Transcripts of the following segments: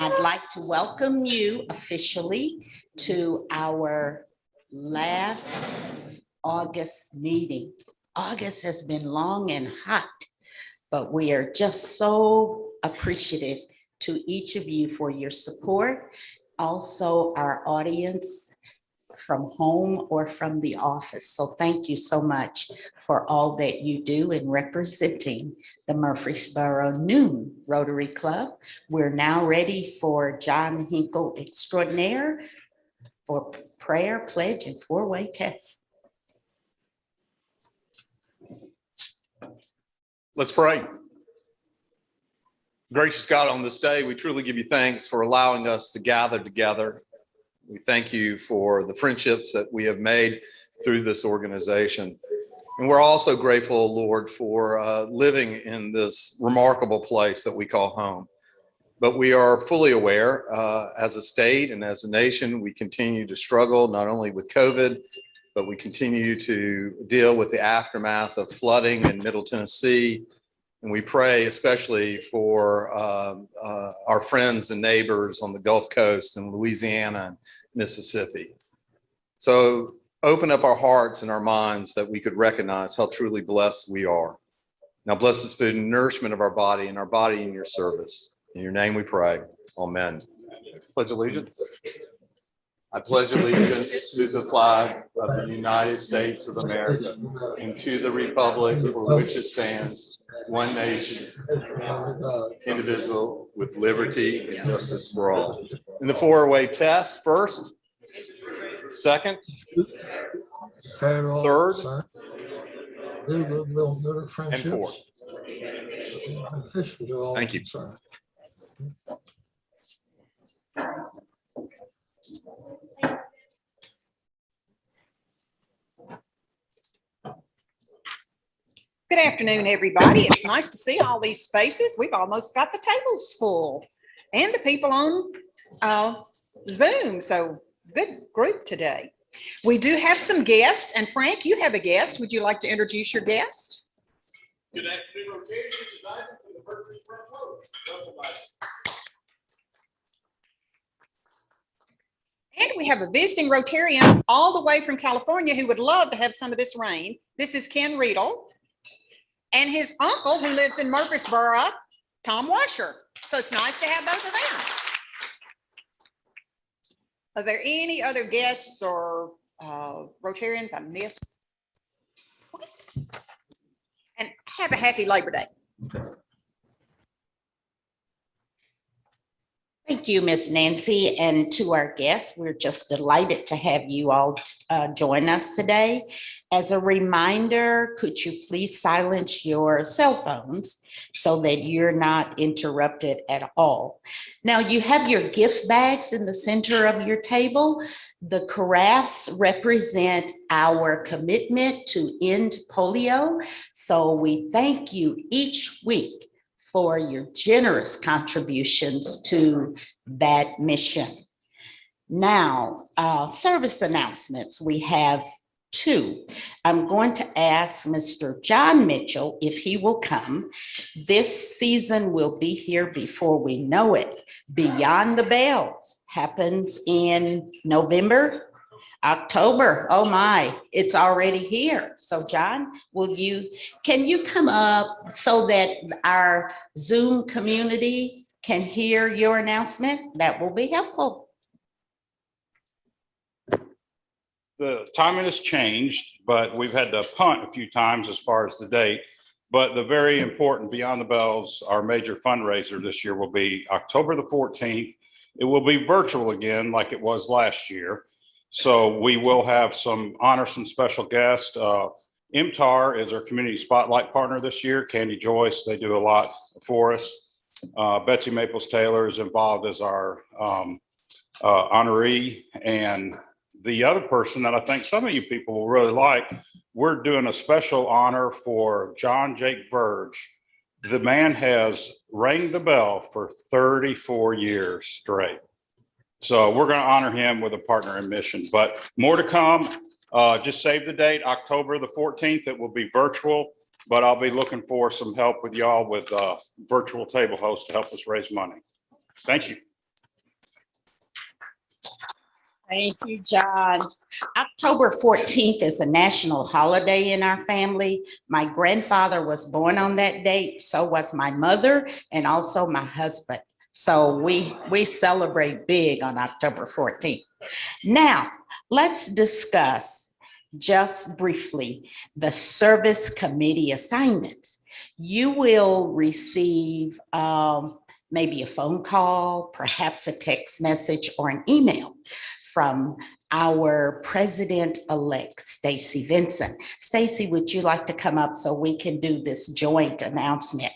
I'd like to welcome you officially to our last August meeting. August has been long and hot, but we are just so appreciative to each of you for your support. Also, our audience from home or from the office. So thank you so much for all that you do in representing the Murfreesboro Noon Rotary Club. We're now ready for John Hinkle Extraordinaire for prayer, pledge, and four-way test. Let's pray. Gracious God, on this day, we truly give you thanks for allowing us to gather together. We thank you for the friendships that we have made through this organization. And we're also grateful, Lord, for living in this remarkable place that we call home. But we are fully aware as a state and as a nation, we continue to struggle not only with COVID, but we continue to deal with the aftermath of flooding in Middle Tennessee. And we pray especially for our friends and neighbors on the Gulf Coast and Louisiana and Mississippi. So open up our hearts and our minds that we could recognize how truly blessed we are. Now bless this food and nourishment of our body and our body in your service. In your name we pray. Amen. Pledge allegiance. I pledge allegiance to the flag of the United States of America and to the republic for which it stands, one nation, indivisible, with liberty and justice for all. In the four-way test, first, second, third, and fourth. Thank you. Good afternoon, everybody. It's nice to see all these spaces. We've almost got the tables full and the people on Zoom. So good group today. We do have some guests, and Frank, you have a guest. Would you like to introduce your guest? Good afternoon, Rotarians. Tonight from the Murfreesboro Road. And we have a visiting Rotarian all the way from California who would love to have some of this rain. This is Ken Riedel. And his uncle, who lives in Murfreesboro, Tom Washer. So it's nice to have both of them. Are there any other guests or Rotarians I missed? Okay. And have a happy Labor Day. Thank you, Miss Nancy, and to our guests, we're just delighted to have you all join us today. As a reminder, could you please silence your cell phones so that you're not interrupted at all? Now, you have your gift bags in the center of your table. The carafes represent our commitment to end polio, so we thank you each week for your generous contributions to that mission. Now, service announcements, we have two. I'm going to ask Mr. John Mitchell if he will come. This season will be here before we know it. Beyond the Bells happens in November, October. Oh my, it's already here. So John, can you come up so that our Zoom community can hear your announcement? That will be helpful. The timing has changed, but we've had to punt a few times as far as the date. But the very important Beyond the Bells, our major fundraiser this year, will be October the 14th. It will be virtual again like it was last year. So we will have some special guests. MTAR is our community spotlight partner this year. Candy Joyce, they do a lot for us. Betsy Maples Taylor is involved as our honoree. And the other person that I think some of you people will really like, we're doing a special honor for John Jake Verge. The man has rang the bell for 34 years straight. So we're going to honor him with a partner in mission, but more to come. Just save the date, October the 14th. It will be virtual, but I'll be looking for some help with y'all with virtual table hosts to help us raise money. Thank you. Thank you, John. October 14th is a national holiday in our family. My grandfather was born on that date, so was my mother and also my husband. So we celebrate big on October 14th. Now, let's discuss just briefly the service committee assignments. You will receive maybe a phone call, perhaps a text message or an email from our president-elect, Stacy Vincent. Stacy, would you like to come up so we can do this joint announcement?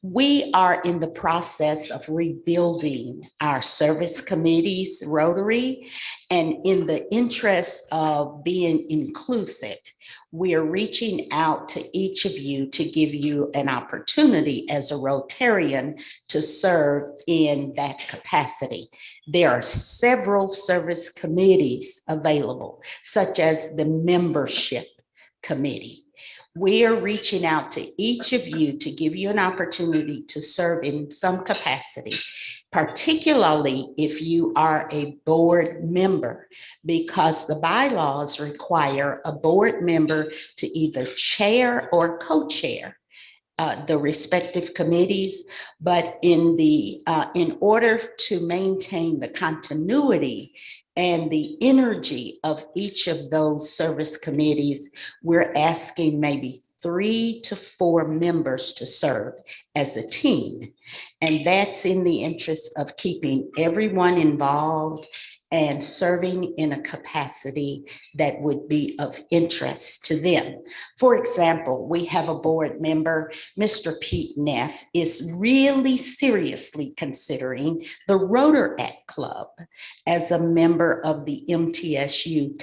We are in the process of rebuilding our service committees, Rotary, and in the interest of being inclusive, we are reaching out to each of you to give you an opportunity as a Rotarian to serve in that capacity. There are several service committees available, such as the membership committee. We are reaching out to each of you to give you an opportunity to serve in some capacity, particularly if you are a board member, because the bylaws require a board member to either chair or co-chair the respective committees, but in order to maintain the continuity and the energy of each of those service committees, we're asking maybe 3 to 4 members to serve as a team. And that's in the interest of keeping everyone involved and serving in a capacity that would be of interest to them. For example, we have a board member, Mr. Pete Neff, is really seriously considering the Rotaract Club as a member of the MTSU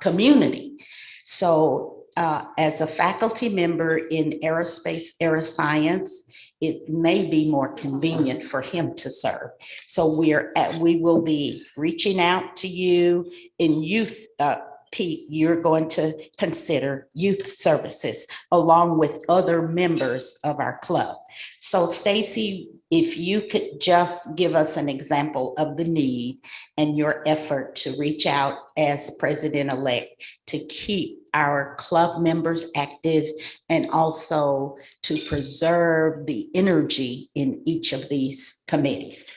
community. So as a faculty member in aerospace, aeroscience, it may be more convenient for him to serve. So we will be reaching out to you in youth. Pete, you're going to consider youth services along with other members of our club. So Stacy, if you could just give us an example of the need and your effort to reach out as president-elect to keep our club members active and also to preserve the energy in each of these committees.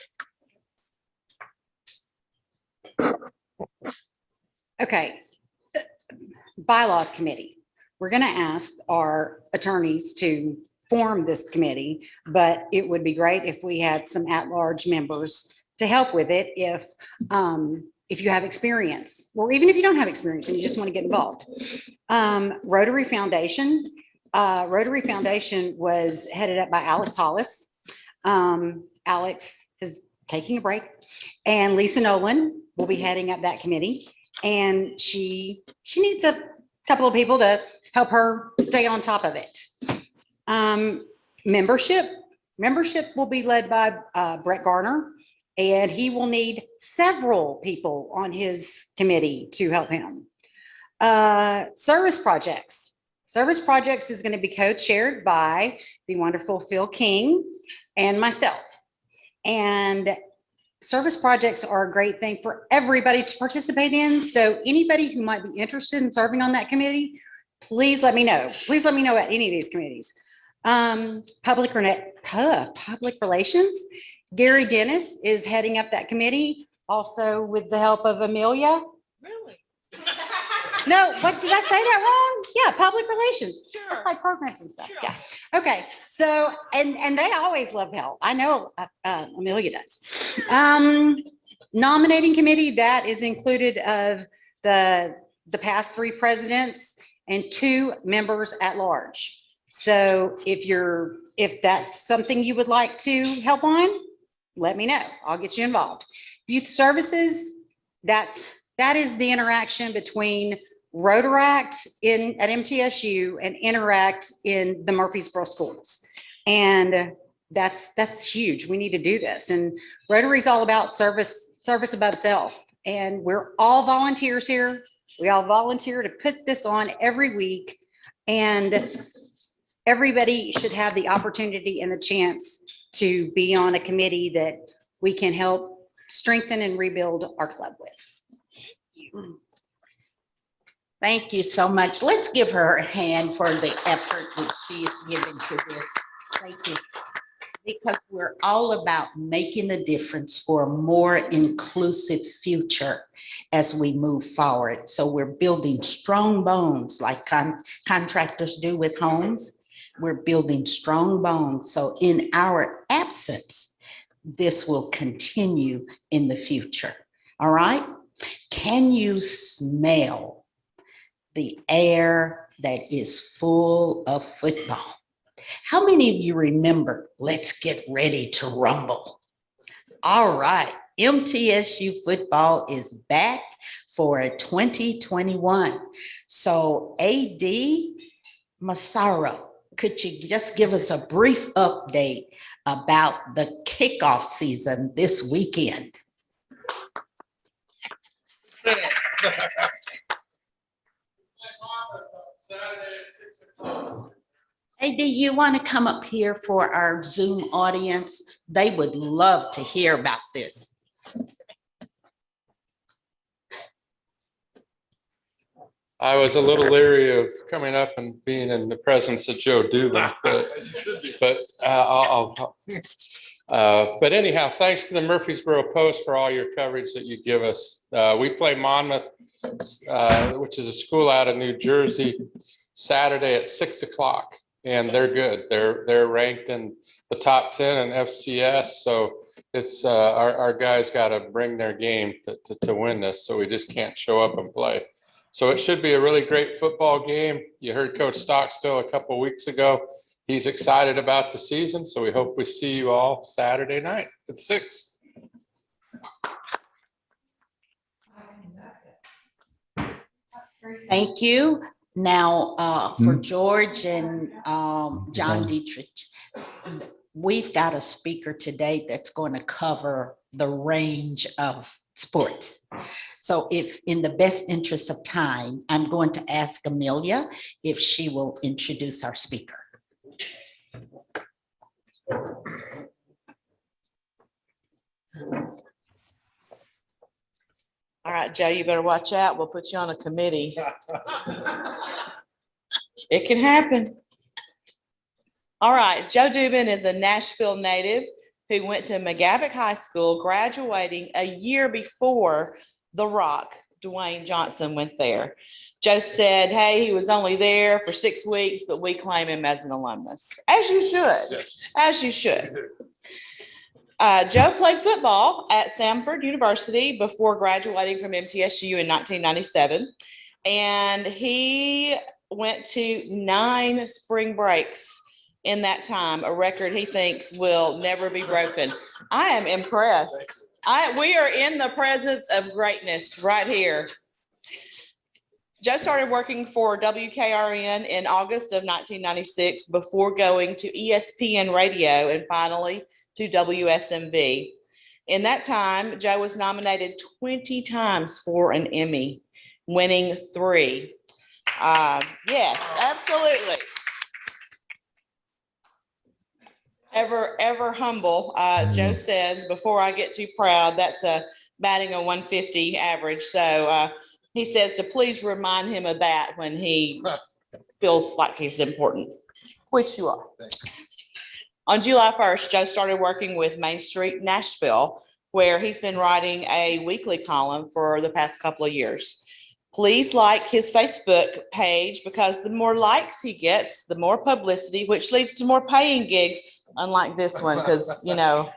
Okay, bylaws committee. We're going to ask our attorneys to form this committee, but it would be great if we had some at-large members to help with it if you have experience, or even if you don't have experience and you just want to get involved. Rotary Foundation. Rotary Foundation was headed up by Alex Hollis. Alex is taking a break, and Lisa Nolan will be heading up that committee. And she needs a couple of people to help her stay on top of it. Membership will be led by Brett Garner, and he will need several people on his committee to help him. Service projects is going to be co-chaired by the wonderful Phil King and myself. And service projects are a great thing for everybody to participate in. So anybody who might be interested in serving on that committee, please let me know. Please let me know about any of these committees. Public relations. Gary Dennis is heading up that committee, also with the help of Amelia. Really? No, what did I say that wrong? Yeah, public relations. Sure. That's like programs and stuff. Sure. Yeah. Okay. So, and they always love help. I know Amelia does. Nominating committee, that is included of the past 3 presidents and 2 members at large. So if that's something you would like to help on, let me know. I'll get you involved. Youth services, that is the interaction between Rotaract at MTSU and Interact in the Murfreesboro schools. And that's huge. We need to do this. And Rotary is all about service above self. And we're all volunteers here. We all volunteer to put this on every week. And everybody should have the opportunity and the chance to be on a committee that we can help strengthen and rebuild our club with. Thank you so much. Let's give her a hand for the effort that she is giving to this. Thank you. Because we're all about making a difference for a more inclusive future as we move forward. So we're building strong bones like contractors do with homes. We're building strong bones. So in our absence, this will continue in the future. All right? Can you smell the air that is full of football? How many of you remember, let's get ready to rumble? All right, MTSU football is back for 2021. So AD Massaro, could you just give us a brief update about the kickoff season this weekend? Saturday at 6 o'clock. Hey, do you want to come up here for our Zoom audience? They would love to hear about this. I was a little leery of coming up and being in the presence of Joe Dubin, but anyhow, thanks to the Murfreesboro Post for all your coverage that you give us. We play Monmouth, which is a school out of New Jersey, Saturday at 6 o'clock, and they're good. They're ranked in the top 10 in FCS, so it's our guys got to bring their game to win this. So we just can't show up and play. So it should be a really great football game. You heard Coach Stockstill a couple of weeks ago. He's excited about the season, so we hope we see you all Saturday night at 6. Thank you. Now, for George and John Dietrich, we've got a speaker today that's going to cover the range of sports. So if in the best interest of time, I'm going to ask Amelia if she will introduce our speaker. All right, Joe, you better watch out. We'll put you on a committee. It can happen. All right, Joe Dubin is a Nashville native who went to McGavock High School, graduating a year before The Rock, Dwayne Johnson, went there. Joe said, hey, he was only there for 6 weeks, but we claim him as an alumnus, as you should, Yes. as you should. Joe played football at Samford University before graduating from MTSU in 1997. And he went to 9 spring breaks in that time, a record he thinks will never be broken. I am impressed. We are in the presence of greatness right here. Joe started working for WKRN in August of 1996 before going to ESPN Radio and finally to WSMV. In that time, Joe was nominated 20 times for an Emmy, winning 3. Yes, absolutely. Ever humble. Joe says, before I get too proud, that's a batting a 150 average. So he says to please remind him of that when he feels like he's important, which you are. On July 1st, Joe started working with Main Street Nashville, where he's been writing a weekly column for the past couple of years. Please like his Facebook page because the more likes he gets, the more publicity, which leads to more paying gigs, unlike this one, because, you know,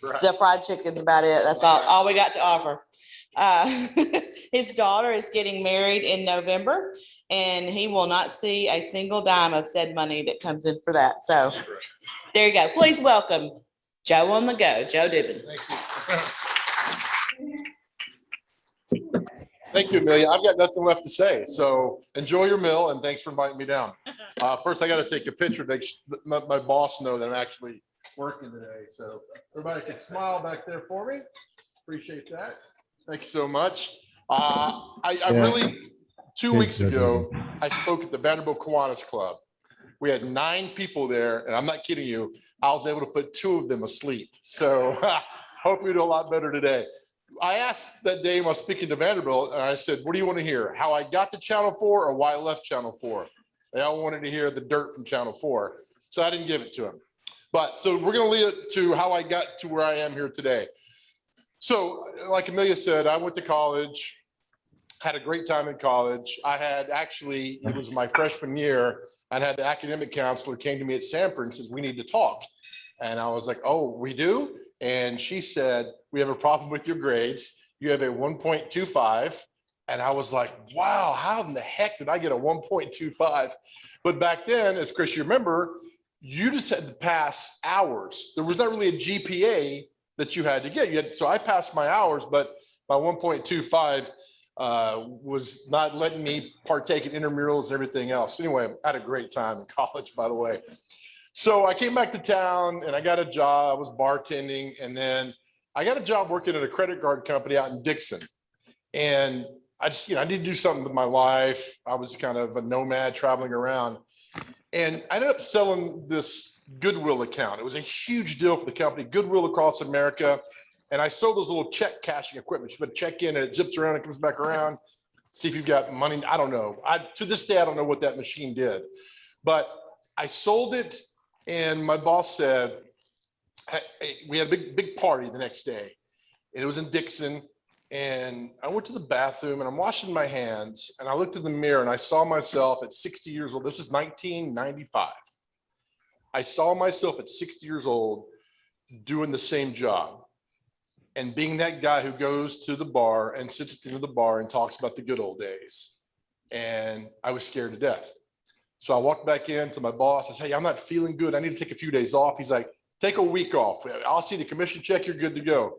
the fried chicken's about it. That's all we got to offer. His daughter is getting married in November, and he will not see a single dime of said money that comes in for that. So there you go. Please welcome Joe on the go, Joe Dubin. Thank you, Amelia. I've got nothing left to say. So enjoy your meal and thanks for inviting me down. First, I got to take a picture to let my boss know that I'm actually working today. So everybody can smile back there for me. Appreciate that. Thank you so much. I really, 2 weeks ago, I spoke at the Vanderbilt Kiwanis Club. We had 9 people there, and I'm not kidding you. I was able to put 2 of them asleep. So hope we do a lot better today. I asked that day when I was speaking to Vanderbilt, and I said, what do you want to hear? How I got to Channel 4 or why I left Channel 4? They all wanted to hear the dirt from Channel 4. So I didn't give it to them. But so we're going to lead it to how I got to where I am here today. So like Amelia said, I went to college, had a great time in college. I had actually, it was my freshman year, I had the academic counselor came to me at Sanford and says, we need to talk. And I was like, oh, we do? And she said, we have a problem with your grades. You have a 1.25. And I was like, wow, how in the heck did I get a 1.25? But back then, as Chris, you remember, you just had to pass hours. There was not really a GPA that you had to get. So I passed my hours, but my 1.25 was not letting me partake in intramurals and everything else. Anyway, I had a great time in college, by the way. So I came back to town and I got a job. I was bartending, and then I got a job working at a credit card company out in Dixon. And I just, I need to do something with my life. I was kind of a nomad traveling around, and I ended up selling this Goodwill account. It was a huge deal for the company, Goodwill across America. And I sold those little check cashing equipment. You put a check in and it zips around and comes back around. See if you've got money. I don't know. To this day, I don't know what that machine did, but I sold it. And my boss said, hey, we had a big party the next day, and it was in Dixon. And I went to the bathroom and I'm washing my hands, and I looked in the mirror and I saw myself at 60 years old. This is 1995. I saw myself at 60 years old doing the same job and being that guy who goes to the bar and sits at the end of the bar and talks about the good old days. And I was scared to death. So I walked back in to my boss. I said, hey, I'm not feeling good. I need to take a few days off. He's like, take a week off. I'll see the commission check. You're good to go.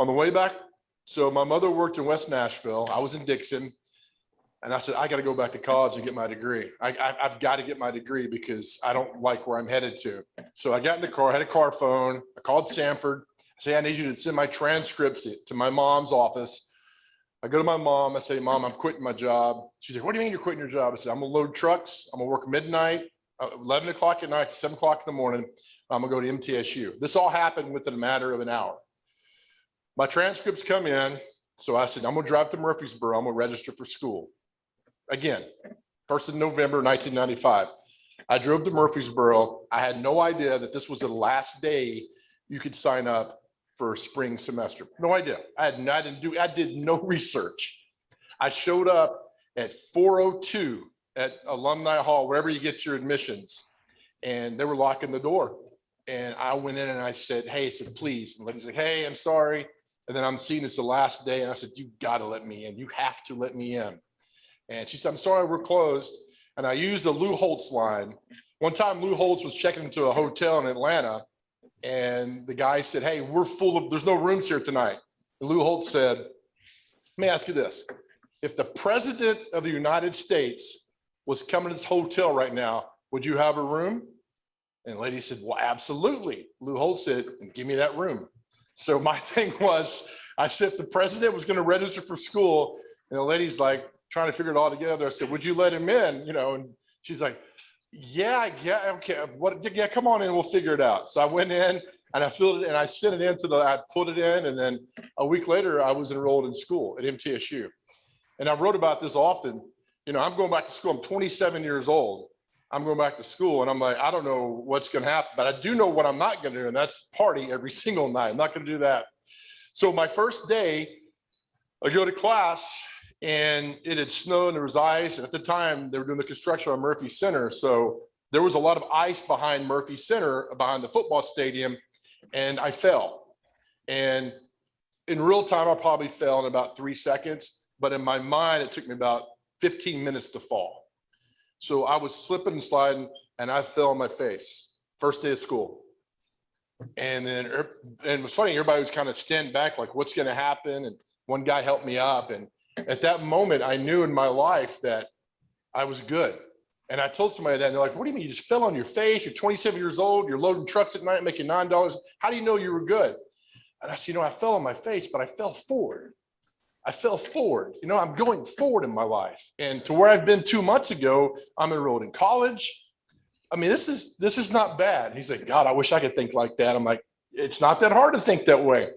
On the way back, so my mother worked in West Nashville. I was in Dixon. And I said, I got to go back to college and get my degree. I've got to get my degree because I don't like where I'm headed to. So I got in the car, had a car phone. I called Sanford. I say, I need you to send my transcripts to my mom's office. I go to my mom. I say, Mom, I'm quitting my job. She's like, what do you mean you're quitting your job? I said, I'm going to load trucks. I'm going to work midnight, 11 o'clock at night to 7 o'clock in the morning. I'm going to go to MTSU. This all happened within a matter of an hour. My transcripts come in. So I said, I'm going to drive to Murfreesboro. I'm going to register for school. Again, 1st of November, 1995. I drove to Murfreesboro. I had no idea that this was the last day you could sign up for spring semester. No idea. I did no research. I showed up at 4:02 at Alumni Hall, wherever you get your admissions, and they were locking the door. And I went in and I said, hey, I said, please. And the lady's like, hey, I'm sorry. And then I'm seeing it's the last day. And I said, you got to let me in. You have to let me in. And she said, I'm sorry, we're closed. And I used the Lou Holtz line. One time, Lou Holtz was checking into a hotel in Atlanta. And the guy said, hey, we're full of, there's no rooms here tonight. And Lou Holtz said, let me ask you this. If the president of the United States was coming to this hotel right now, would you have a room? And the lady said, well, absolutely. Lou Holtz said, give me that room. So my thing was, I said, if the president was going to register for school, and the lady's like trying to figure it all together, I said, would you let him in? And she's like, yeah, okay. Yeah, come on in, we'll figure it out. So I went in and I filled it and I sent it into I put it in, and then a week later I was enrolled in school at MTSU. And I wrote about this often. I'm going back to school. I'm 27 years old. I'm going back to school, and I'm like, I don't know what's going to happen, but I do know what I'm not going to do, and that's party every single night. I'm not going to do that. So my first day, I go to class, and it had snowed and there was ice. And at the time, they were doing the construction on Murphy Center. So there was a lot of ice behind Murphy Center, behind the football stadium, and I fell. And in real time, I probably fell in about 3 seconds, but in my mind, it took me about 15 minutes to fall. So I was slipping and sliding, and I fell on my face, first day of school. And it was funny, everybody was kind of standing back, like, what's going to happen? And one guy helped me up. And at that moment, I knew in my life that I was good. And I told somebody that, and they're like, what do you mean? You just fell on your face. You're 27 years old. You're loading trucks at night, making $9. How do you know you were good? And I said, I fell on my face, but I fell forward. I fell forward. I'm going forward in my life. And to where I've been 2 months ago, I'm enrolled in college. I mean, this is not bad. He's like, God, I wish I could think like that. I'm like, it's not that hard to think that way.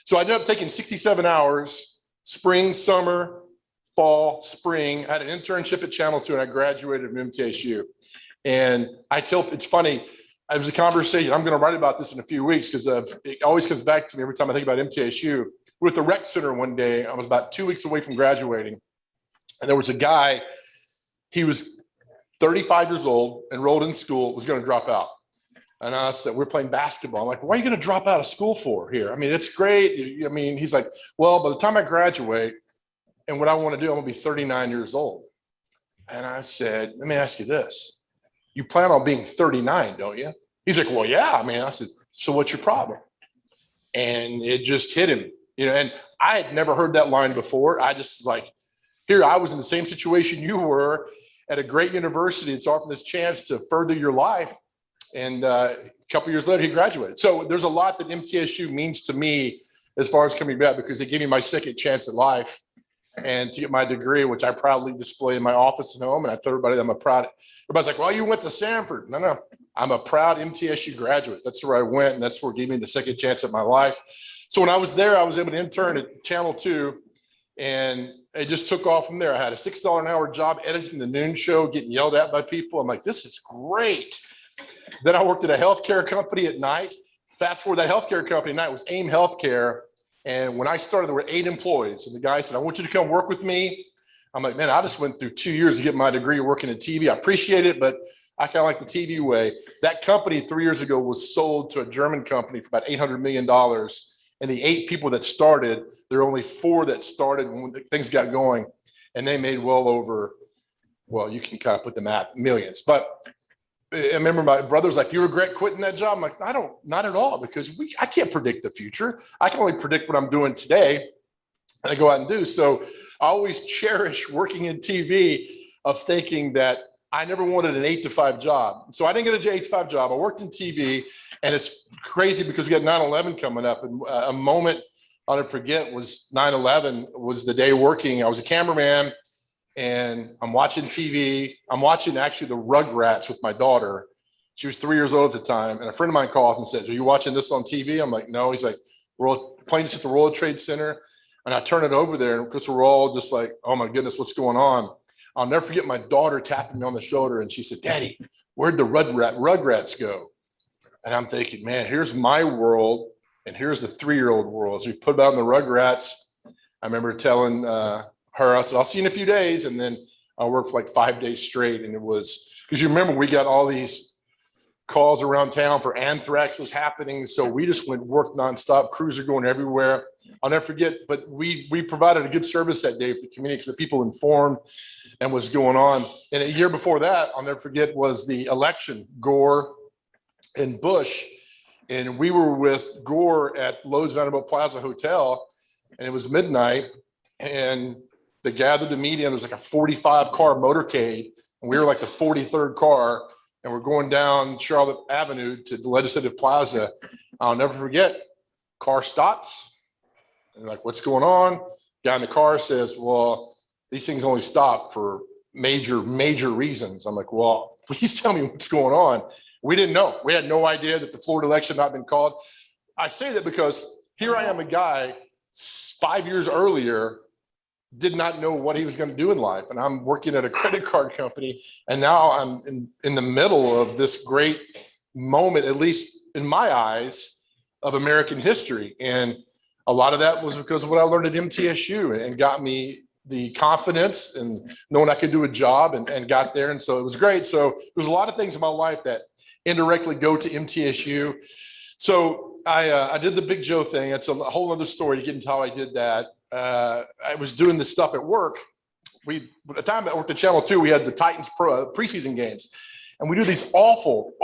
So I ended up taking 67 hours, spring, summer, fall, spring. I had an internship at Channel 2 and I graduated from MTSU. And it's funny, it was a conversation. I'm going to write about this in a few weeks because it always comes back to me every time I think about MTSU. We're at the rec center one day. I was about 2 weeks away from graduating. And there was a guy, he was 35 years old, enrolled in school, was going to drop out. And I said, we're playing basketball. I'm like, why are you going to drop out of school for here? I mean, it's great. I mean, he's like, well, by the time I graduate and what I want to do, I'm going to be 39 years old. And I said, let me ask you this. You plan on being 39, don't you? He's like, well, yeah. I mean, I said, so what's your problem? And it just hit him, and I had never heard that line before. I just like, here I was in the same situation you were at a great university. It's offering this chance to further your life. And a couple years later, he graduated. So there's a lot that MTSU means to me as far as coming back, because they gave me my second chance at life and to get my degree, which I proudly display in my office and home. And I tell everybody that I'm a proud, everybody's like, well, you went to Sanford. No, I'm a proud MTSU graduate. That's where I went. And that's where gave me the second chance at my life. So when I was there, I was able to intern at Channel 2 and it just took off from there. I had a $6 an hour job editing the noon show, getting yelled at by people. I'm like, this is great. Then I worked at a healthcare company at night. Fast forward, that healthcare company at night was AIM Healthcare. And when I started, there were 8 employees. And the guy said, I want you to come work with me. I'm like, man, I just went through 2 years to get my degree working in TV. I appreciate it, but I kind of like the TV way. That company 3 years ago was sold to a German company for about $800 million. And the 8 people that started, there were only 4 that started when things got going. And they made well over, well, you can kind of put them at millions. But I remember my brother's like, do you regret quitting that job? I'm like, not at all, because I can't predict the future. I can only predict what I'm doing today and I go out and do. So I always cherish working in TV of thinking that I never wanted an 8 to 5 job. So I didn't get an 8 to 5 job. I worked in TV, and it's crazy because we got 9/11 coming up, and a moment I'll never forget was 9/11 was the day working. I was a cameraman. And I'm watching TV. I'm watching actually the Rugrats with my daughter. She was 3 years old at the time. And a friend of mine calls and says, are you watching this on TV? I'm like, no. He's like, we're playing this at the World Trade Center. And I turn it over there. And because we're all just like, oh my goodness, what's going on? I'll never forget my daughter tapping me on the shoulder. And she said, Daddy, where'd the Rugrats go? And I'm thinking, man, here's my world. And here's the 3-year-old world. So we put out the Rugrats. I remember telling her, I said, I'll see you in a few days. And then I worked for like 5 days straight. And it was, because you remember, we got all these calls around town for anthrax was happening. So we just worked nonstop, crews are going everywhere. I'll never forget, but we provided a good service that day for the community, for the people informed and what's going on. And a year before that, I'll never forget, was the election, Gore and Bush. And we were with Gore at Lowe's Vanderbilt Plaza Hotel, and it was midnight. And they gathered the media, and there was like a 45-car motorcade, and we were like the 43rd car, and we're going down Charlotte Avenue to the Legislative Plaza. I'll never forget, car stops, and like, what's going on? Guy in the car says, well, these things only stop for major reasons. I'm like, well, please tell me what's going on. We didn't know. We had no idea that the Florida election had not been called. I say that because here I am, a guy 5 years earlier, did not know what he was going to do in life. And I'm working at a credit card company. And now I'm in the middle of this great moment, at least in my eyes, of American history. And a lot of that was because of what I learned at MTSU, and got me the confidence and knowing I could do a job, and got there. And so it was great. So there's a lot of things in my life that indirectly go to MTSU. So I did the Big Joe thing. It's a whole other story to get into how I did that. I was doing this stuff at work. At the time I worked at Channel 2, we had the Titans preseason games. And we do these awful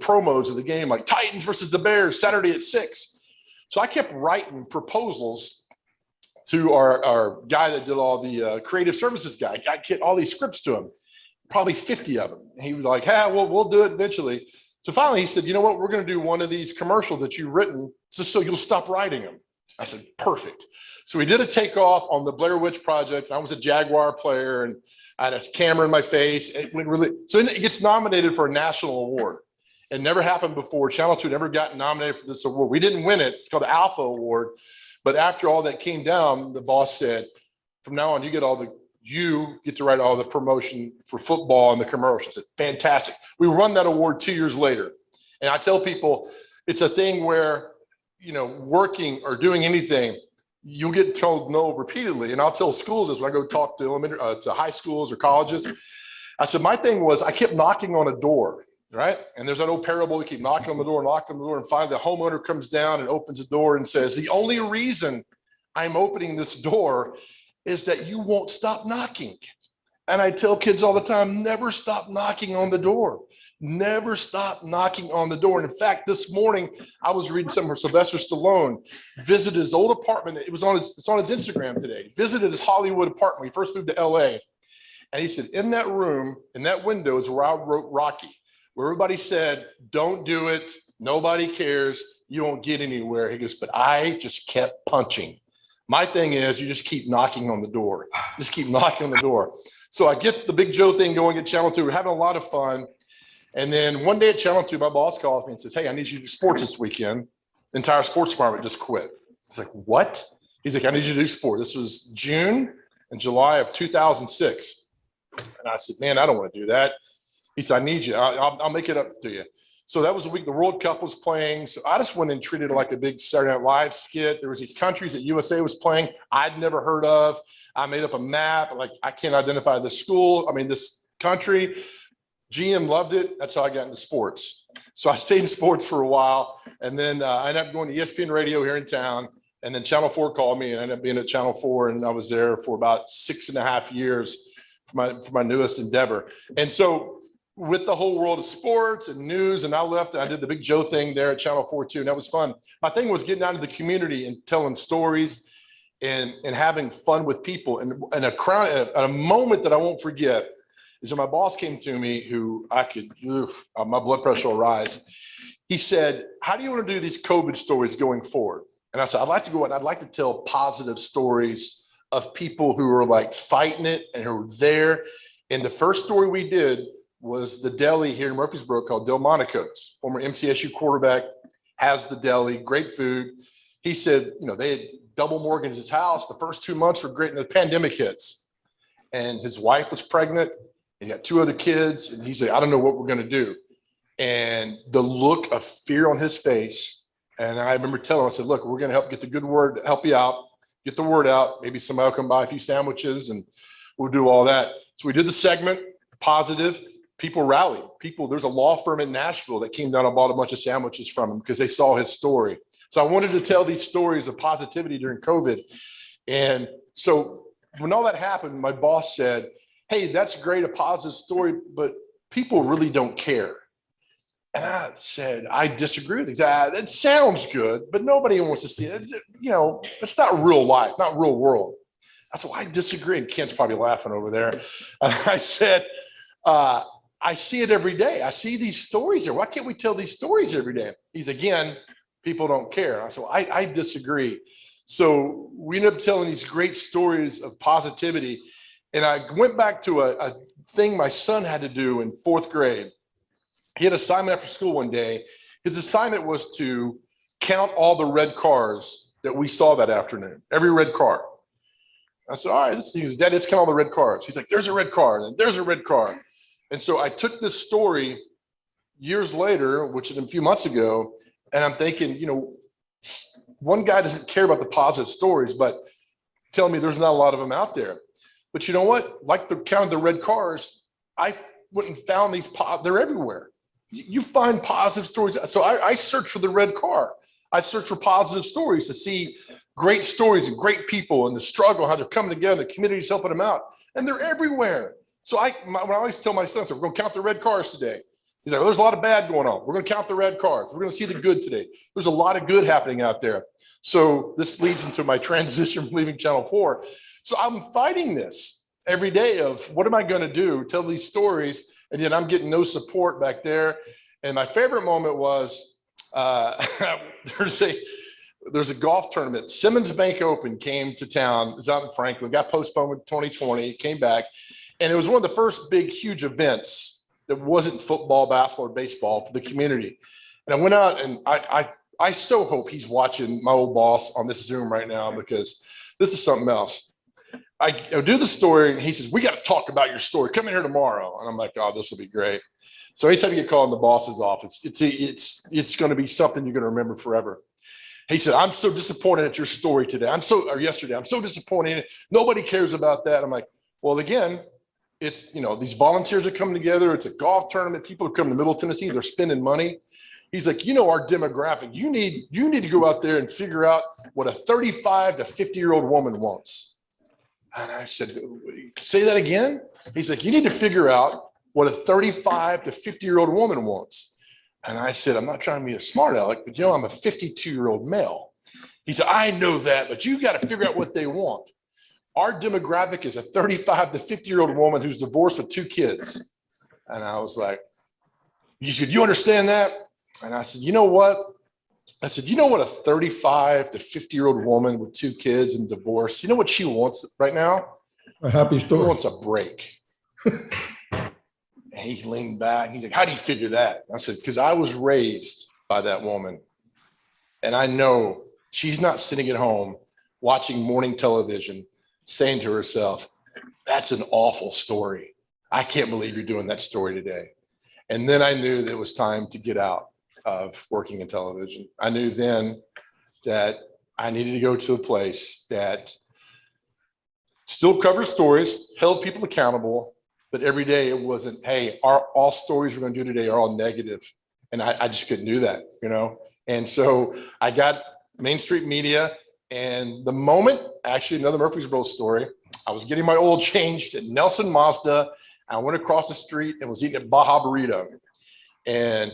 promos of the game, like Titans versus the Bears, Saturday at 6. So I kept writing proposals to our guy that did all the creative services guy. I get all these scripts to him, probably 50 of them. And he was like, hey, we'll do it eventually. So finally he said, you know what, we're going to do one of these commercials that you've written just so you'll stop writing them. I said, perfect. So we did a takeoff on the Blair Witch Project. I was a Jaguar player, and I had a camera in my face. So it gets nominated for a national award. It never happened before. Channel 2 never got nominated for this award. We didn't win it. It's called the Alpha Award. But after all that came down, the boss said, from now on, you get to write all the promotion for football and the commercials. I said, fantastic. We won that award 2 years later. And I tell people, it's a thing where, working or doing anything, you'll get told no repeatedly. And I'll tell schools this when I go talk to to high schools or colleges. I said, my thing was I kept knocking on a door, right? And there's that old parable, we keep knocking on the door, and finally the homeowner comes down and opens the door and says, the only reason I'm opening this door is that you won't stop knocking. And I tell kids all the time, never stop knocking on the door. Never stop knocking on the door. And in fact, this morning I was reading something where Sylvester Stallone visited his old apartment. It's on his Instagram today. Visited his Hollywood apartment when he first moved to LA. And he said, in that room, in that window is where I wrote Rocky, where everybody said, don't do it. Nobody cares. You won't get anywhere. He goes, but I just kept punching. My thing is you just keep knocking on the door. Just keep knocking on the door. So I get the Big Joe thing going at Channel 2. We're having a lot of fun. And then one day at Channel 2, my boss calls me and says, hey, I need you to do sports this weekend. The entire sports department just quit. It's like, what? He's like, I need you to do sport. This was June and July of 2006. And I said, man, I don't want to do that. He said, I need you. I'll make it up to you. So that was the week the World Cup was playing. So I just went and treated it like a big Saturday Night Live skit. There was these countries that USA was playing I'd never heard of. I made up a map. Like, I can't identify this country. GM loved it. That's how I got into sports. So I stayed in sports for a while. And then I ended up going to ESPN Radio here in town. And then Channel 4 called me and I ended up being at Channel 4. And I was there for about 6.5 years for my newest endeavor. And so with the whole world of sports and news, and I left and I did the Big Joe thing there at Channel 4 too. And that was fun. My thing was getting out into the community and telling stories and having fun with people. And a moment that I won't forget is when my boss came to me, who my blood pressure will rise. He said, how do you want to do these COVID stories going forward? And I said, I'd like to go and I'd like to tell positive stories of people who are like fighting it and who are there. And the first story we did was the deli here in Murfreesboro called Delmonico's. Former MTSU quarterback, has the deli, great food. He said, they had double mortgaged his house. The first 2 months were great and the pandemic hits. And his wife was pregnant. He got 2 other kids. And he said, I don't know what we're going to do. And the look of fear on his face. And I remember telling him, I said, look, we're going to help get the good word, help you out. Get the word out. Maybe somebody will come buy a few sandwiches and we'll do all that. So we did the segment, positive. People rallied. There's a law firm in Nashville that came down and bought a bunch of sandwiches from him because they saw his story. So I wanted to tell these stories of positivity during COVID. And so when all that happened, my boss said, hey, that's great, a positive story, but people really don't care. And I said, I disagree with these. That sounds good, but nobody wants to see it. It's not real life, not real world. I said, well, I disagree. And Kent's probably laughing over there. I said, I see it every day. I see these stories there. Why can't we tell these stories every day? He's again, people don't care. I said, well, I disagree. So we ended up telling these great stories of positivity. And I went back to a thing my son had to do in 4th grade. He had an assignment after school one day. His assignment was to count all the red cars that we saw that afternoon, every red car. I said, all right, Dad, let's count all the red cars. He's like, there's a red car, and there's a red car. And so I took this story years later, which is a few months ago, and I'm thinking, one guy doesn't care about the positive stories, but telling me there's not a lot of them out there. But you know what? Like the count of the red cars, I went and found these, they're everywhere. You find positive stories. So I search for the red car. I search for positive stories to see great stories and great people and the struggle, how they're coming together, the community's helping them out. And they're everywhere. So when I always tell my son, so we're going to count the red cars today. He's like, well, there's a lot of bad going on. We're going to count the red cars. We're going to see the good today. There's a lot of good happening out there. So this leads into my transition from leaving Channel 4. So I'm fighting this every day of what am I going to do, tell these stories, and yet I'm getting no support back there. And my favorite moment was there's a golf tournament. Simmons Bank Open came to town. It was out in Franklin, got postponed in 2020, came back. And it was one of the first big, huge events that wasn't football, basketball, or baseball for the community. And I went out and I I so hope he's watching my old boss on this Zoom right now, because this is something else. I do the story and he says, we got to talk about your story. Come in here tomorrow. And I'm like, oh, this will be great. So anytime you get called in the boss's office, it's going to be something you're going to remember forever. He said, I'm so disappointed at your story today. Or yesterday, I'm so disappointed. Nobody cares about that. I'm like, well, again, it's, these volunteers are coming together. It's a golf tournament. People are coming to Middle Tennessee. They're spending money. He's like, our demographic, you need to go out there and figure out what a 35 to 50-year-old woman wants. And I said, say that again? He's like, you need to figure out what a 35 to 50-year-old woman wants. And I said, I'm not trying to be a smart aleck, but I'm a 52-year-old male. He said, I know that, but you got to figure out what they want. Our demographic is a 35 to 50-year-old woman who's divorced with 2 kids. And I was like, you understand that? And I said, you know what? I said, you know what a 35 to 50-year-old woman with 2 kids and divorced, you know what she wants right now? A happy She story. wants a break. And he's leaned back. He's like, how do you figure that? I said, because I was raised by that woman. And I know she's not sitting at home watching morning television saying to herself, that's an awful story. I can't believe you're doing that story today. And then I knew that it was time to get out of working in television. I knew then that I needed to go to a place that still covers stories, held people accountable, but every day it wasn't, hey, all stories we're going to do today are all negative. And I just couldn't do that, And so I got Main Street Media, and the moment, actually another Murfreesboro story, I was getting my oil changed at Nelson Mazda. I went across the street and was eating a Baja Burrito. And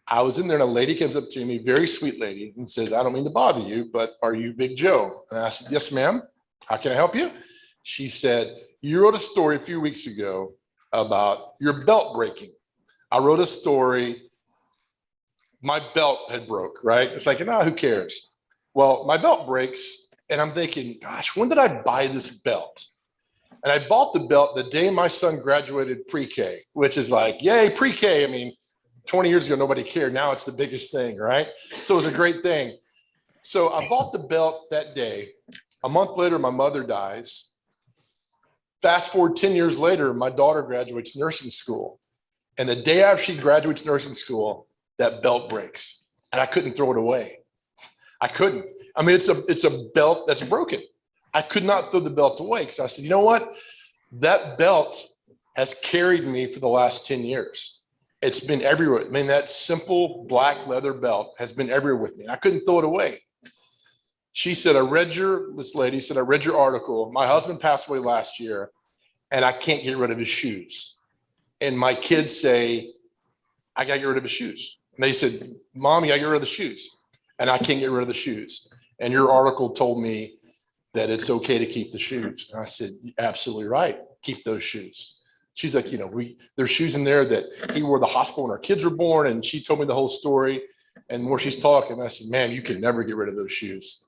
I was in there and a lady comes up to me, very sweet lady, and says, I don't mean to bother you, but are you Big Joe? And I said, yes, ma'am. How can I help you? She said, you wrote a story a few weeks ago about your belt breaking. I wrote a story. My belt had broke, right? It's like, who cares? Well, my belt breaks and I'm thinking, gosh, when did I buy this belt? And I bought the belt the day my son graduated pre-K, which is like, yay, pre-K. I mean, 20 years ago, nobody cared. Now it's the biggest thing, right? So it was a great thing. So I bought the belt that day. A month later, my mother dies. Fast forward 10 years later, my daughter graduates nursing school. And the day after she graduates nursing school, that belt breaks. And I couldn't throw it away. I couldn't. I mean, it's a belt that's broken. I could not throw the belt away because I said, you know what? That belt has carried me for the last 10 years. It's been everywhere. I mean, that simple black leather belt has been everywhere with me. I couldn't throw it away. She said, this lady said, I read your article. My husband passed away last year and I can't get rid of his shoes. And my kids say, I got to get rid of his shoes. And they said, Mom, you got to get rid of the shoes. And I can't get rid of the shoes. And your article told me that it's okay to keep the shoes. And I said, absolutely right. Keep those shoes. She's like, there's shoes in there that he wore to the hospital when our kids were born. And she told me the whole story. And more she's talking, I said, man, you can never get rid of those shoes.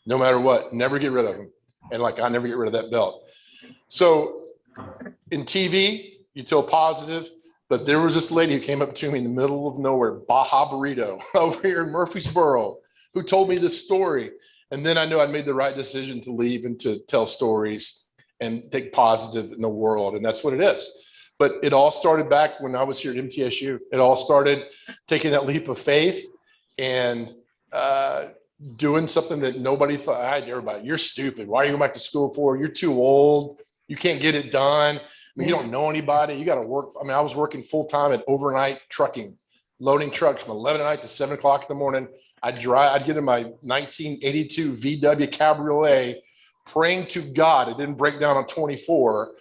No matter what, never get rid of them. And I never get rid of that belt. So in TV, you tell positive, but there was this lady who came up to me in the middle of nowhere, Baja Burrito, over here in Murfreesboro, who told me this story. And then I knew I'd made the right decision to leave and to tell stories and take positive in the world. And that's what it is. But it all started back when I was here at MTSU. It all started taking that leap of faith and doing something that nobody thought. Everybody, you're stupid. Why are you going back to school for? You're too old. You can't get it done. I mean, you don't know anybody. You got to work. I mean, I was working full time at overnight trucking, loading trucks from 11 at night to 7 o'clock in the morning. I'd get in my 1982 VW Cabriolet, praying to God it didn't break down on 24,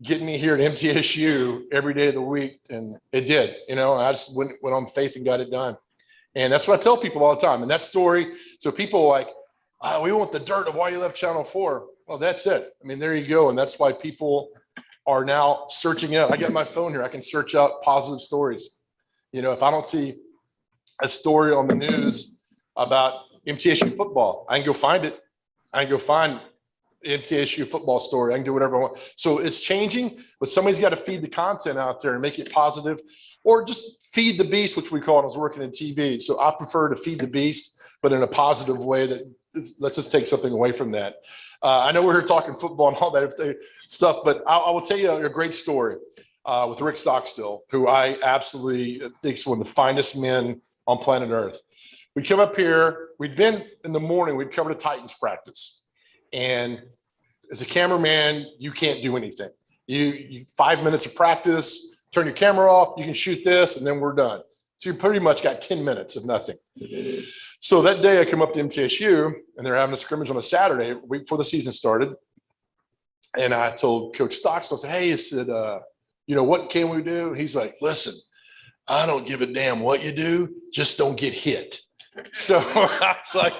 getting me here at MTSU every day of the week. And it did, and I just went on faith and got it done. And that's what I tell people all the time. And that story, so people are like, we want the dirt of why you left Channel 4. Well, that's it. I mean, there you go. And that's why people are now searching it out. I got my phone here. I can search out positive stories. If I don't see a story on the news about MTSU football, I can go find it. I can go find MTSU football story. I can do whatever I want. So it's changing, but somebody's got to feed the content out there and make it positive, or just feed the beast, which we call it. I was working in TV. So I prefer to feed the beast but in a positive way that let's just take something away from that. I know we're here talking football and all that stuff, but I will tell you a great story with Rick Stockstill, who I absolutely think is one of the finest men on planet Earth. We'd come up here, we'd been in the morning, we'd cover the Titans practice. And as a cameraman, you can't do anything. You 5 minutes of practice, turn your camera off, you can shoot this, and then we're done. So you pretty much got 10 minutes of nothing. So that day I come up to MTSU and they're having a scrimmage on a Saturday, a week before the season started. And I told Coach Stockstill, I said, hey, I said, what can we do? He's like, listen, I don't give a damn what you do, just don't get hit. So I was like,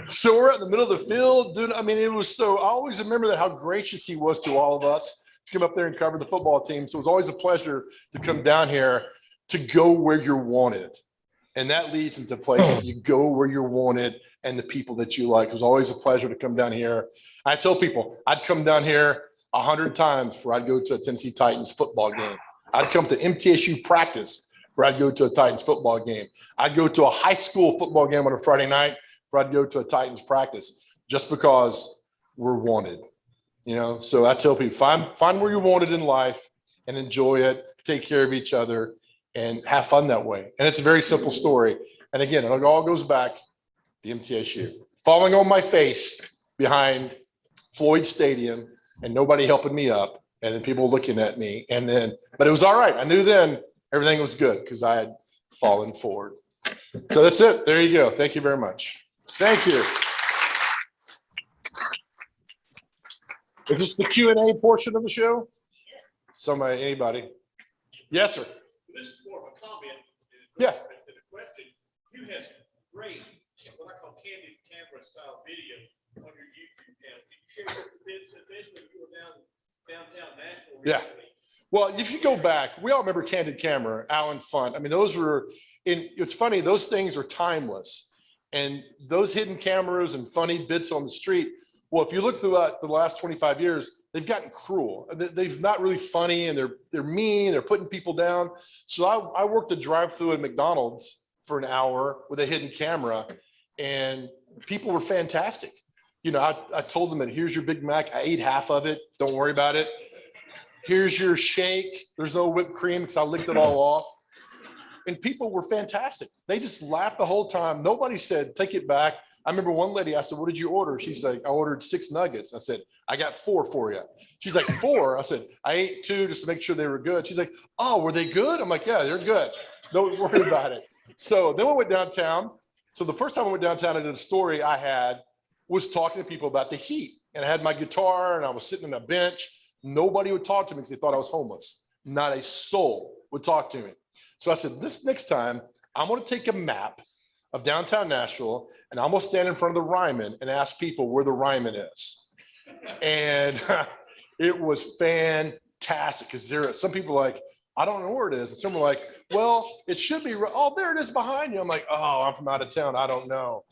so we're in the middle of the field, dude. I mean, it was so, I always remember that how gracious he was to all of us to come up there and cover the football team. So it was always a pleasure to come down here to go where you're wanted. And that leads into places you go where you're wanted and the people that you like. It was always a pleasure to come down here. I tell people I'd come down here 100 times before I'd go to a Tennessee Titans football game. I'd come to MTSU practice before I'd go to a Titans football game. I'd go to a high school football game on a Friday night before I'd go to a Titans practice, just because we're wanted. So I tell people, find where you're wanted in life and enjoy it, take care of each other, and have fun that way. And it's a very simple story. And again, it all goes back to MTSU. Falling on my face behind Floyd Stadium and nobody helping me up, and then people looking at me. But it was all right. I knew then everything was good because I had fallen forward. So that's it. There you go. Thank you very much. Thank you. Is this the Q&A portion of the show? Anybody? Yes, sir. This is more of a comment. Yeah. To the question, you have great, what I call candid camera style video on your YouTube channel. Can you share this when you were downtown Nashville? Yeah. Well, if you go back, we all remember Candid Camera, Alan Funt. I mean, it's funny, those things are timeless. And those hidden cameras and funny bits on the street, well, if you look throughout the last 25 years, they've gotten cruel. They've not really funny, and they're mean, they're putting people down. So I worked a drive-through at McDonald's for an hour with a hidden camera, and people were fantastic. I told them that here's your Big Mac. I ate half of it. Don't worry about it. Here's your shake. There's no whipped cream because I licked it all off. And people were fantastic. They just laughed the whole time. Nobody said, take it back. I remember one lady, I said, what did you order? She's like, I ordered 6 nuggets. I said, I got 4 for you. She's like, 4? I said, I ate 2 just to make sure they were good. She's like, oh, were they good? I'm like, yeah, they're good. Don't worry about it. So then we went downtown. So the first time I went downtown, I did a story I had was talking to people about the heat. And I had my guitar and I was sitting on a bench. Nobody would talk to me because they thought I was homeless. Not a soul would talk to me. So I said, this next time, I'm going to take a map of downtown Nashville, and I'm going to stand in front of the Ryman and ask people where the Ryman is. And it was fantastic because some people are like, I don't know where it is. And some are like, well, it should be, oh, there it is behind you. I'm like, oh, I'm from out of town. I don't know.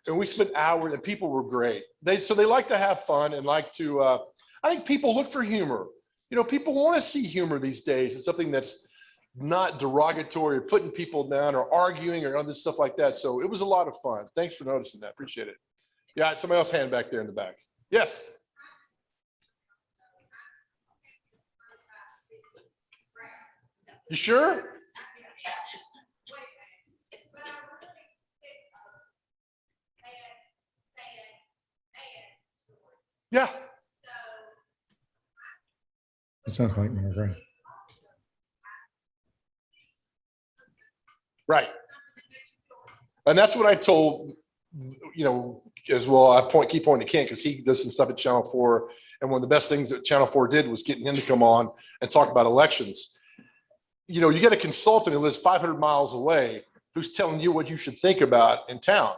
And we spent hours, and people were great. So they like to have fun and like to, I think people look for humor. People want to see humor these days. It's something that's not derogatory or putting people down or arguing or other stuff like that. So it was a lot of fun. Thanks for noticing that. Appreciate it. Yeah, somebody else hand back there in the back. Yes. You sure? Yeah. It sounds like right. Right. And that's what I told, as well. I keep pointing to Kent because he does some stuff at Channel 4. And one of the best things that Channel 4 did was getting him to come on and talk about elections. You get a consultant who lives 500 miles away who's telling you what you should think about in town.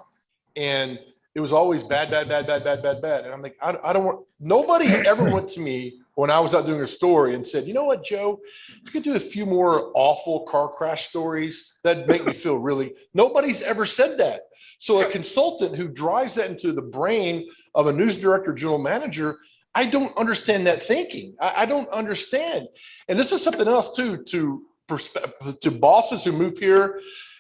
And it was always bad. And I'm like, I don't want, nobody ever went to me when I was out doing a story and said, you know what, Joe, if you could do a few more awful car crash stories, that'd make me feel really, nobody's ever said that. So a consultant who drives that into the brain of a news director, general manager, I don't understand that thinking. I don't understand. And this is something else too, to bosses who move here.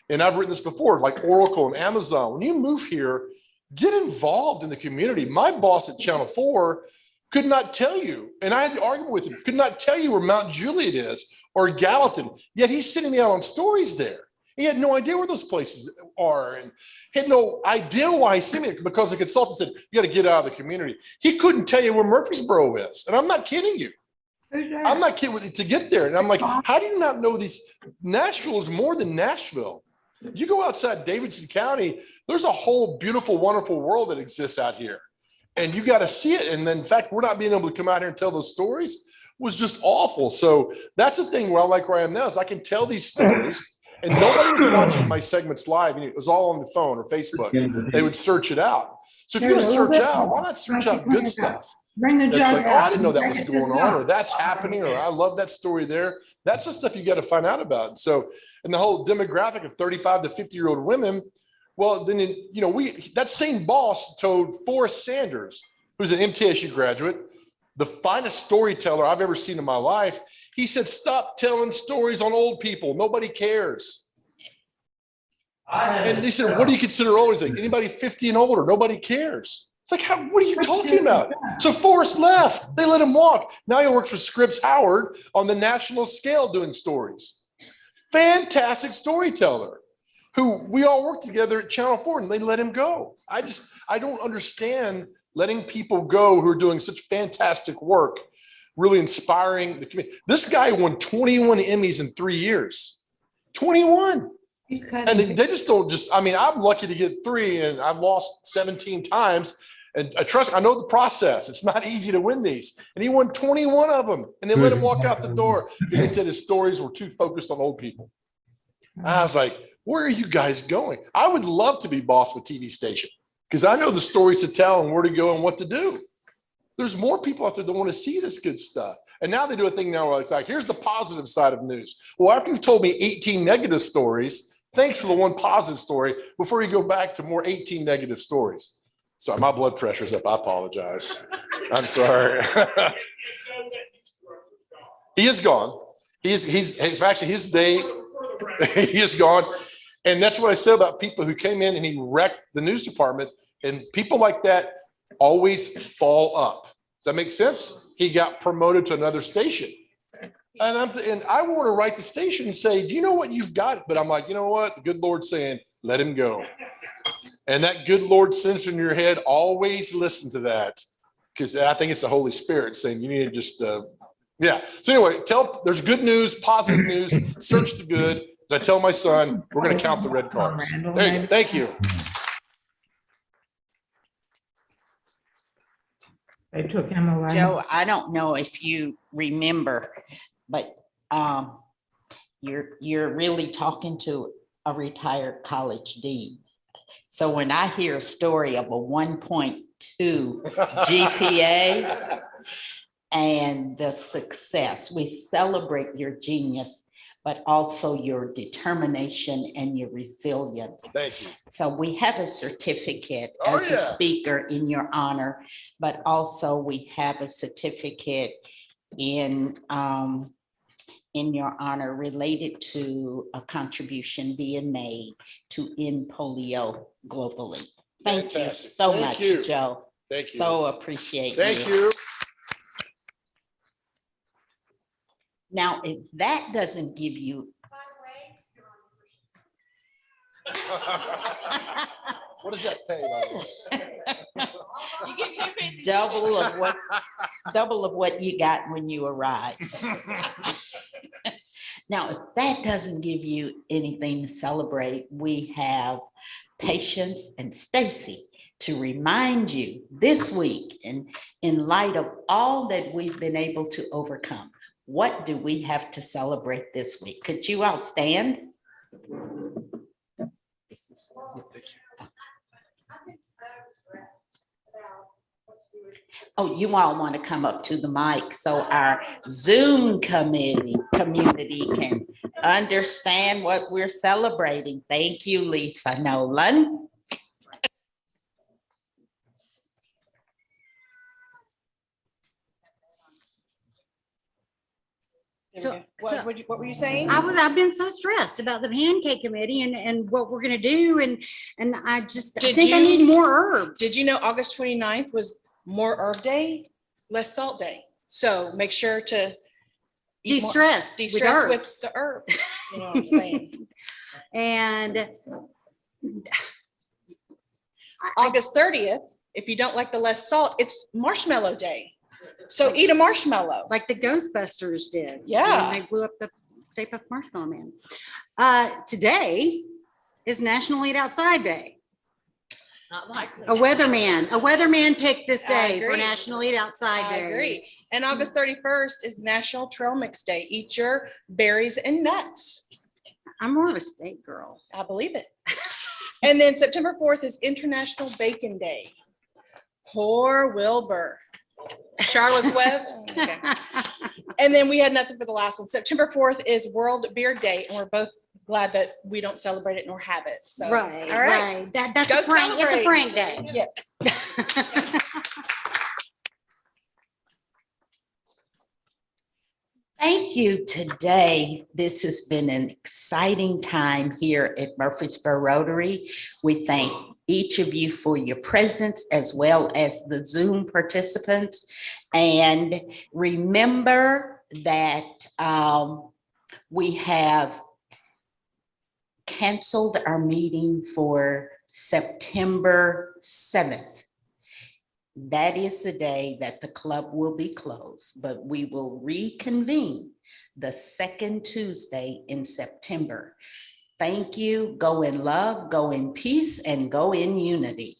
And I've written this before, like Oracle and Amazon. When you move here, get involved in the community. My boss at Channel 4 could not tell you, and I had the argument with him, could not tell you where Mount Juliet is or Gallatin, yet he's sending me out on stories there. He had no idea where those places are and had no idea why he sent me, because the consultant said, you got to get out of the community. He couldn't tell you where Murfreesboro is. And I'm not kidding you. I'm not kidding with you, to get there. And I'm like, how do you not know these? Nashville is more than Nashville. You go outside Davidson County, there's a whole beautiful, wonderful world that exists out here. And you got to see it. And then, in fact, we're not being able to come out here and tell those stories was just awful. So that's the thing where I like where I am now is I can tell these stories and nobody was watching my segments live. It was all on the phone or Facebook. They would search it out. So if you're going to search out, why not search out good stuff? Bring the That's jug like, oh, I didn't know out. that was going on, or that's happening, or I love that story there. That's the stuff you got to find out about. So, and the whole demographic of 35 to 50-year-old women, well, then, that same boss told Forrest Sanders, who's an MTSU graduate, the finest storyteller I've ever seen in my life. He said, stop telling stories on old people. Nobody cares. And he said, what do you consider old? He's like, anybody 50 and older, nobody cares. It's like, what are you talking about? So Forrest left. They let him walk. Now he works for Scripps Howard on the national scale doing stories. Fantastic storyteller who we all worked together at Channel 4 and they let him go. I don't understand letting people go who are doing such fantastic work, really inspiring the community. This guy won 21 Emmys in 3 years. 21. And they just don't I'm lucky to get 3 and I've lost 17 times. And trust me, I know the process. It's not easy to win these. And he won 21 of them. And they let him walk out the door because he said his stories were too focused on old people. I was like, where are you guys going? I would love to be boss of a TV station because I know the stories to tell and where to go and what to do. There's more people out there that want to see this good stuff. And now they do a thing now where it's like, here's the positive side of news. Well, after you've told me 18 negative stories, thanks for the one positive story before you go back to more 18 negative stories. Sorry, my blood pressure's up. I apologize. I'm sorry. He is gone. He's actually his day. He is gone. And that's what I said about people who came in and he wrecked the news department. And people like that always fall up. Does that make sense? He got promoted to another station. And I want to write the station and say, do you know what you've got? But I'm like, you know what? The good Lord's saying, let him go. And that good Lord sends in your head, always listen to that. Because I think it's the Holy Spirit saying you need to just, yeah. So anyway, there's good news, positive news, search the good. As I tell my son, we're going to count the red cards. There you go. Thank you. They took him away. Joe, I don't know if you remember, but you're really talking to a retired college dean. So when I hear a story of a 1.2 GPA and the success, we celebrate your genius, but also your determination and your resilience. Thank you. So we have a certificate Oh, as a yeah. speaker in your honor, but also we have a certificate in your honor related to a contribution being made to end polio globally. Thank you Fantastic. so Thank much, you. Joe. Thank you. So appreciate Thank you. Now, if that doesn't give you What does that pay? By the way? You get 2 pieces. double of what you got when you arrived. Now, if that doesn't give you anything to celebrate, we have Patience and Stacy to remind you this week, and in light of all that we've been able to overcome, what do we have to celebrate this week? Could you all stand? Oh, you all want to come up to the mic so our Zoom community can understand what we're celebrating. Thank you, Lisa Nolan. So- What were you saying? I've been so stressed about the pancake committee and what we're gonna do and I Did think I you- need more herbs. Did you know August 29th was more herb day, less salt day? So make sure to eat more- De-stress. De-stress herbs. with the herb. You know what I'm saying? And August 30th, if you don't like the less salt, it's marshmallow day. So eat a marshmallow. like the Ghostbusters did. Yeah. when They blew up the Stay Puft Marshmallow Man. Today is National Eat Outside Day. Not likely. A weatherman picked this I day for agree. National Eat Outside I Day. agree. And August 31st is National Trail Mix Day. Eat your berries and nuts. I'm more of a steak girl. I believe it. And then September 4th is International Bacon Day. Poor Wilbur. Charlotte's Web. Okay. And then we had nothing for the last one. September 4th is World Beer Day, and we're both glad that we don't celebrate it nor have it. So, Right, all right. right. That's Go a prank. It's a celebrate. prank day. Yes. Thank you today. This has been an exciting time here at Murfreesboro Rotary. We thank each of you for your presence as well as the Zoom participants. And remember that we have canceled our meeting for September 7th. That is the day that the club will be closed, but we will reconvene the second Tuesday in September. Thank you. Go in love, go in peace, and go in unity.